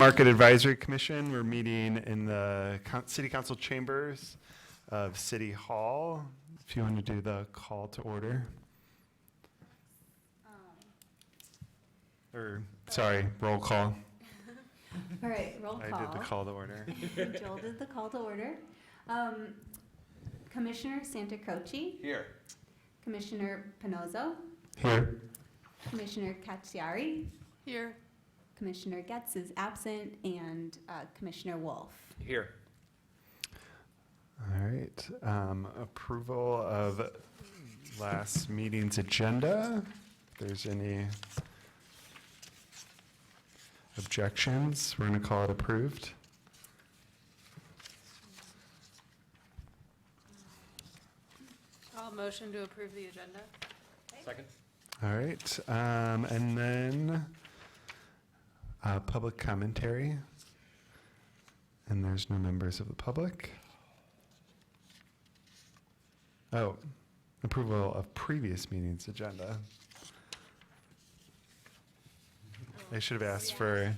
Market Advisory Commission, we're meeting in the City Council chambers of City Hall. If you want to do the call to order. Or, sorry, roll call. All right, roll call. I did the call to order. Joel did the call to order. Commissioner Santacroce. Here. Commissioner Panozzo. Here. Commissioner Cacciari. Here. Commissioner Getz is absent, and Commissioner Wolf. Here. All right, approval of last meeting's agenda. If there's any objections, we're going to call it approved. I'll motion to approve the agenda. Second. All right, and then public commentary. And there's no members of the public. Oh, approval of previous meetings agenda. I should have asked for,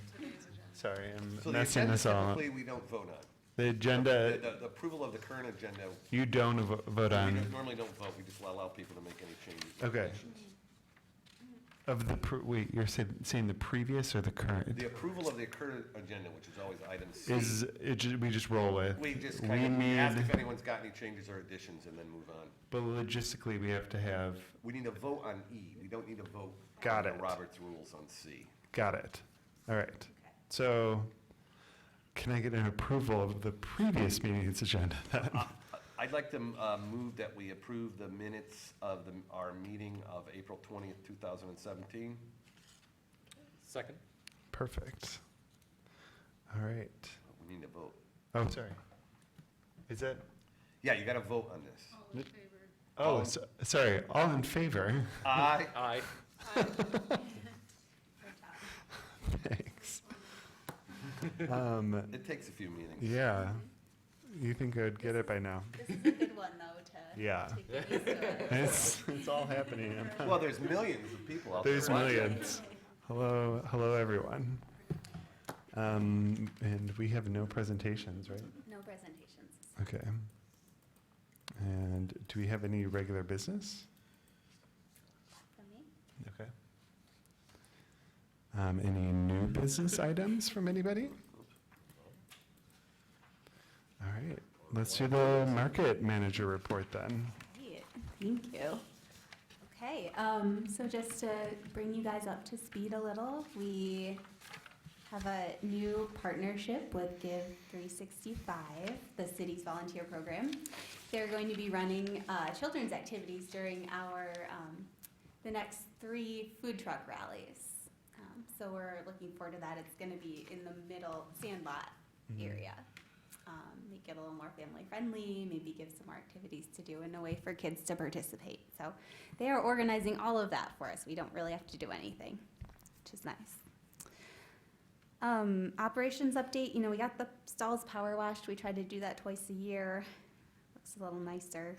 sorry, So I'm the messing agenda this all up. typically we don't vote on. The agenda, The approval of the current agenda, you don't vote we on, normally don't vote, we just allow people to make any changes. Okay. of the, wait, you're saying the previous or the current? The approval of the current agenda, which is always item C. Is, we just roll with? We just we kind of ask need- if anyone's got any changes or additions and then move on. But logistically, we have to have, We need a vote on E, we don't need a vote Got on the it. Robert's rules on C. got it. All right. So can I get an approval of the previous meeting's agenda then? I'd like to move that we approve the minutes of our meeting of April 20th, 2017. Second. Perfect. All right. We need a vote. Oh, sorry. Is that, Yeah, you got to vote on this. All in favor? oh, sorry, all in favor? Aye. Aye. Thanks. It takes a few meetings. Yeah. You think I would get it by now? This is a good one, though, to Yeah. get used to it. It's all happening. Well, there's millions of people out there. There's watching. millions. Hello, everyone. And we have no presentations, right? No presentations. Okay. And do we have any regular business? From me? Okay. Any new business items from anybody? All right, let's do the market manager report then. Great, thank you. Okay, so just to bring you guys up to speed a little, we have a new partnership with Give 365, the city's volunteer program. They're going to be running children's activities during our the next 3 food truck rallies. So we're looking forward to that. It's going to be in the middle Sandlot area. Make it a little more family friendly, maybe give some more activities to do and a way for kids to participate. So they are organizing all of that for us. We don't really have to do anything, which is nice. Operations update, we got the stalls power washed. We try to do that twice a year. Looks a little nicer.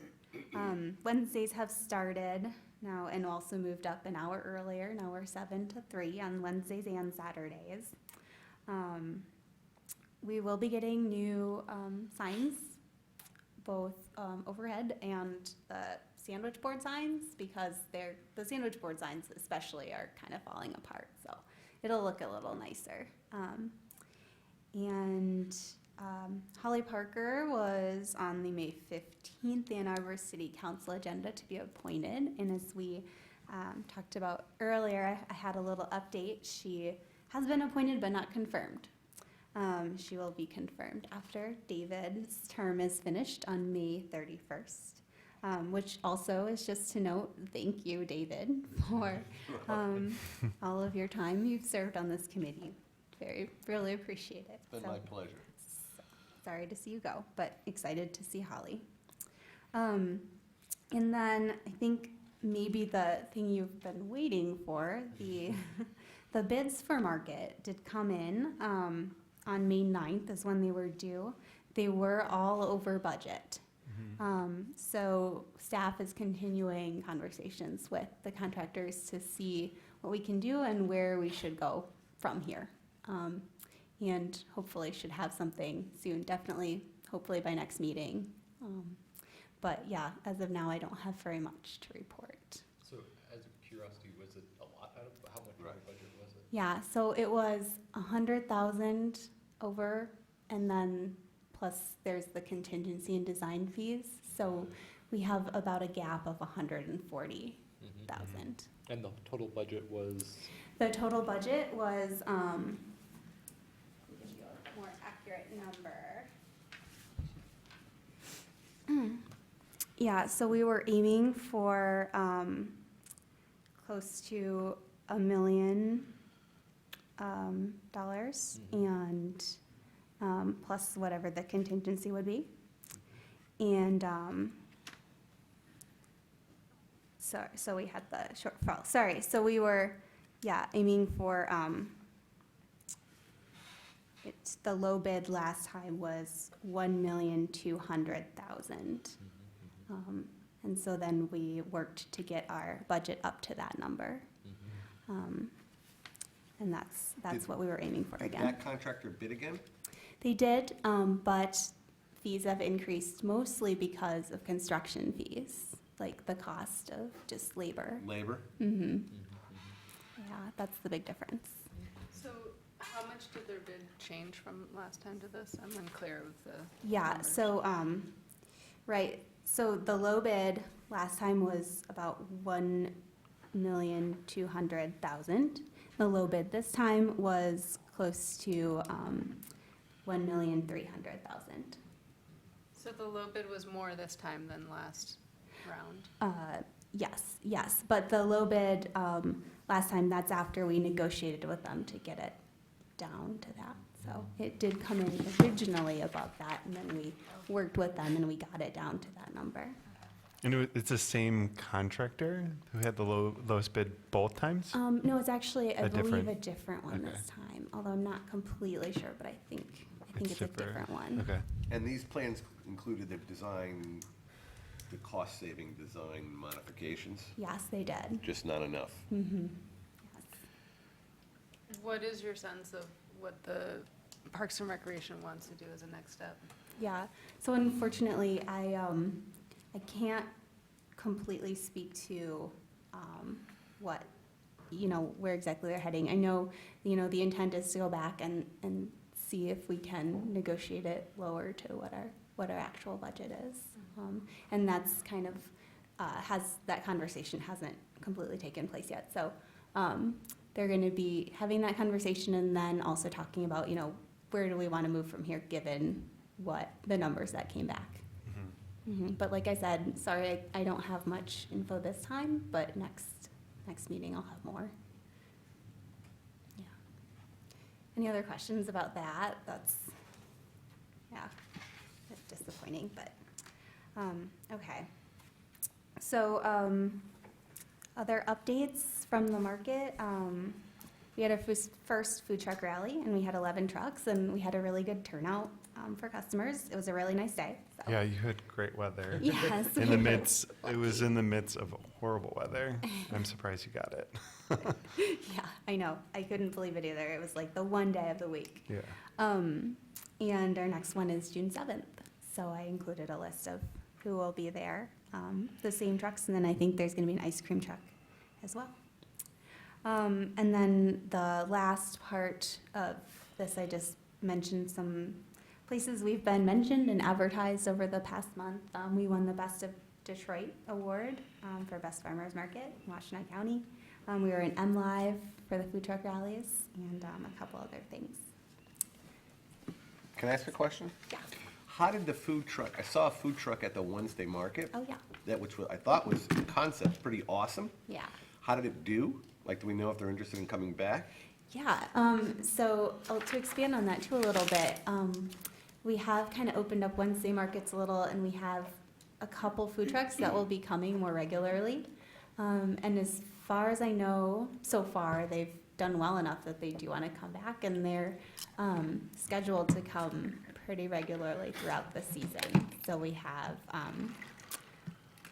Wednesdays have started now and also moved up an hour earlier. Now we're 7 to 3 on Wednesdays and Saturdays. We will be getting new signs, both overhead and the sandwich board signs, because the sandwich board signs especially are kind of falling apart, so it'll look a little nicer. Holly Parker was on the May 15th Ann Arbor City Council agenda to be appointed, and as we talked about earlier, I had a little update. She has been appointed but not confirmed. She will be confirmed after David's term is finished on May 31st, which also is just to note, thank you, David, for all of your time you've served on this committee. Really appreciate it. It's been my pleasure. Sorry to see you go, but excited to see Holly. And then I think maybe the thing you've been waiting for, the bids for market did come in. On May 9th is when they were due. They were all over budget. So staff is continuing conversations with the contractors to see what we can do and where we should go from here. and hopefully should have something soon, definitely, hopefully by next meeting. But yeah, as of now, I don't have very much to report. So as a curiosity, was it a lot out of, how much of Right. the budget was it? Yeah, so it was 100,000 over, and then plus there's the contingency and design fees. So we have about a gap of 140,000. Mhm. And the total budget was? The total budget was, let me give you a more accurate number. Yeah, so we were aiming for, close to $1 million, dollars, and, plus whatever the contingency would be. And, so we had the shortfall, sorry, so we were, yeah, aiming for, the low bid last time was 1,200,000. And so then we worked to get our budget up to that number. And that's Did- what we were aiming for Did again. that contractor bid again? They did, but fees have increased mostly because of construction fees, like the cost of just labor. Labor? Mm-hmm. Yeah, that's the big difference. So how much did their bid change from last time to this? I'm unclear of the Yeah, numbers. so, right, so the low bid last time was about 1,200,000. The low bid this time was close to, 1,300,000. So the low bid was more this time than last round? Yes, but the low bid, last time, that's after we negotiated with them to get it down to that. So it did come in originally above that, and then we worked with them and we got it down to that number. And it's the same contractor who had the lowest bid both times? No, it's actually, I A believe, different- a different one okay. this time, although I'm not completely sure, but I think it's a different. different one. Okay. And these plans included the design, the cost-saving design modifications? Yes, they did. Just not enough. Mm-hmm. Yes. What is your sense of what the Parks and Recreation wants to do as a next step? Yeah, so unfortunately, I can't completely speak to, what, where exactly they're heading. I know, the intent is to go back and see if we can negotiate it lower to what our actual budget is. And that's kind of, that conversation hasn't completely taken place yet. So, they're gonna be having that conversation and then also talking about, where do we wanna move from here, given what the numbers that came back. But like I said, sorry, I don't have much info this time, but next meeting I'll have more. Yeah. Any other questions about that? That's, it's disappointing, but, okay. So, other updates from the market, we had our first food truck rally, and we had 11 trucks, and we had a really good turnout for customers. It was a really nice day. So. Yeah, you had great weather. Yes. In the midst, it was in the midst of horrible weather. I'm surprised you got it. Yeah, I know. I couldn't believe it either. It was like the one day of the week. Yeah. And our next one is June 7th. So I included a list of who will be there, the same trucks, and then I think there's going to be an ice cream truck as well. And then the last part of this, I just mentioned some places we've been mentioned and advertised over the past month. We won the Best of Detroit Award for Best Farmers Market in Washtenaw County. We were in MLive for the food truck rallies and a couple other things. Can I ask a question? Yeah. How did the food truck, I saw a food truck at the Wednesday market, Oh, yeah. which I thought was, in concept, pretty awesome. Yeah. How did it do? Like, do we know if they're interested in coming back? Yeah, so to expand on that too a little bit, we have kind of opened up Wednesday markets a little, and we have a couple food trucks that will be coming more regularly. And as far as I know, so far, they've done well enough that they do want to come back, and they're scheduled to come pretty regularly throughout the season. So we have,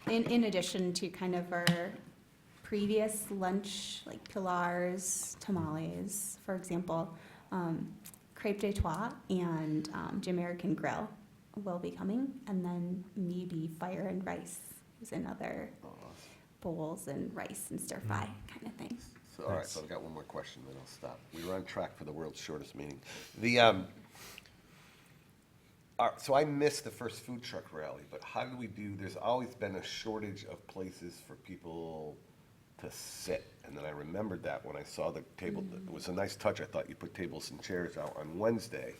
in addition to kind of our previous lunch, like pilars, tamales, for example, Crepe de Trois and Jamaican Grill will be coming, and then maybe Fire and Rice is another bowls and rice and stir fry kind of thing. So, all right, so I've got one more question, then I'll stop. We were on track for the world's shortest meeting. So I missed the first food truck rally, but how do we do, there's always been a shortage of places for people to sit. And then I remembered that when I saw the table, it was a nice touch. I thought you put tables and chairs out on Wednesday.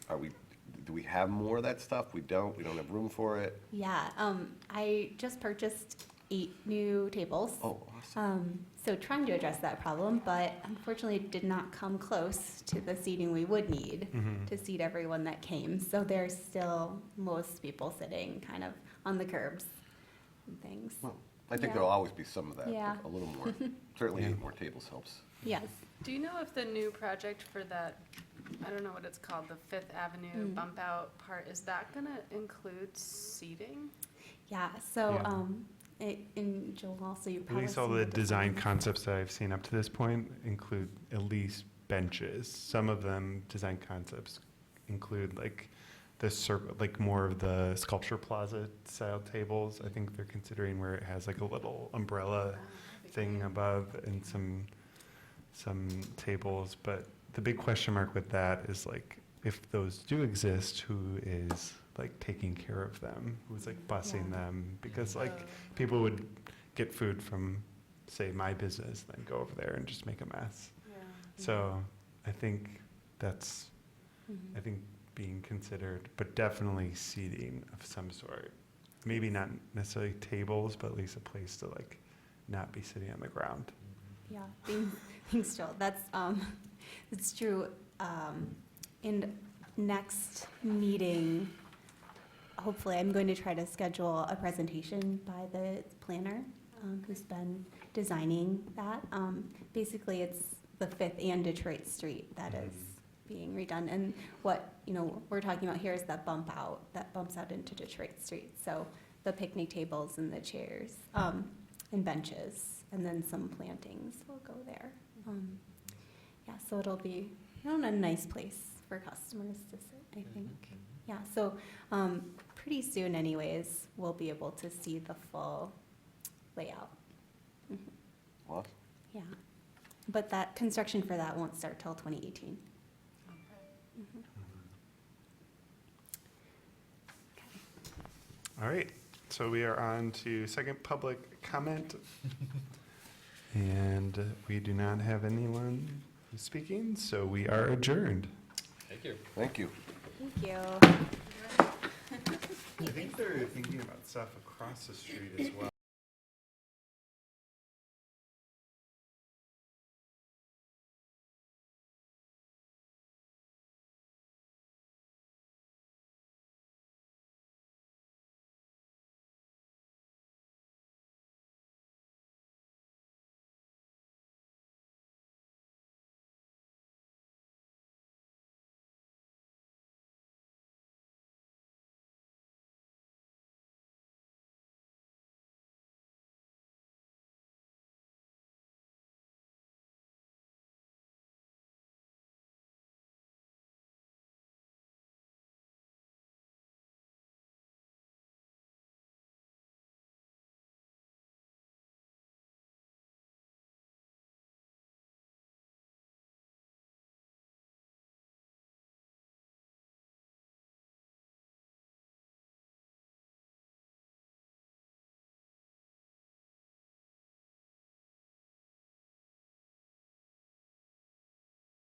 Do we have more of that stuff? We don't have room for it? Yeah, I just purchased 8 new tables. Oh, awesome. So trying to address that problem, but unfortunately it did not come close to the seating we would need to seat everyone that came. So there's still most people sitting kind of on the curbs and things. Well, I think Yeah. there'll always be some of that, Yeah. but a little more. Certainly 8 more tables helps. Yes. Do you know if the new project for that, I don't know what it's called, the Fifth Avenue bump out part, is that gonna include seating? Yeah, so, Yeah. in Joel also, you At probably. least all seen the the design concepts that I've seen up to this point include at least benches. Some of them, design concepts, include like like more of the sculpture plaza style tables. I think they're considering where it has like a little umbrella thing above and some tables. But the big question mark with that is like, if those do exist, who is like taking care of them? Who's like busing Yeah. them? Because like people would get food from, say, my business, then go over there and just make a mess. So I think that's, I think being considered, but definitely seating of some sort. Maybe not necessarily tables, but at least a place to like not be sitting on the ground. Yeah, thanks, Joel. That's, it's true. In next meeting, hopefully, I'm going to try to schedule a presentation by the planner who's been designing that. Basically, it's the Fifth and Detroit Street that is being redone. And what, we're talking about here is that bump out, that bumps out into Detroit Street. So the picnic tables and the chairs and benches, and then some plantings will go there. Yeah, so it'll be, a nice place for customers to sit, I think. Yeah, so pretty soon anyways, we'll be able to see the full layout. What? Yeah, but that construction for that won't start till 2018. All right, so we are on to second public comment. And we do not have anyone speaking, so we are adjourned. Thank you. Thank you. Thank you. I think they're thinking about stuff across the street as well.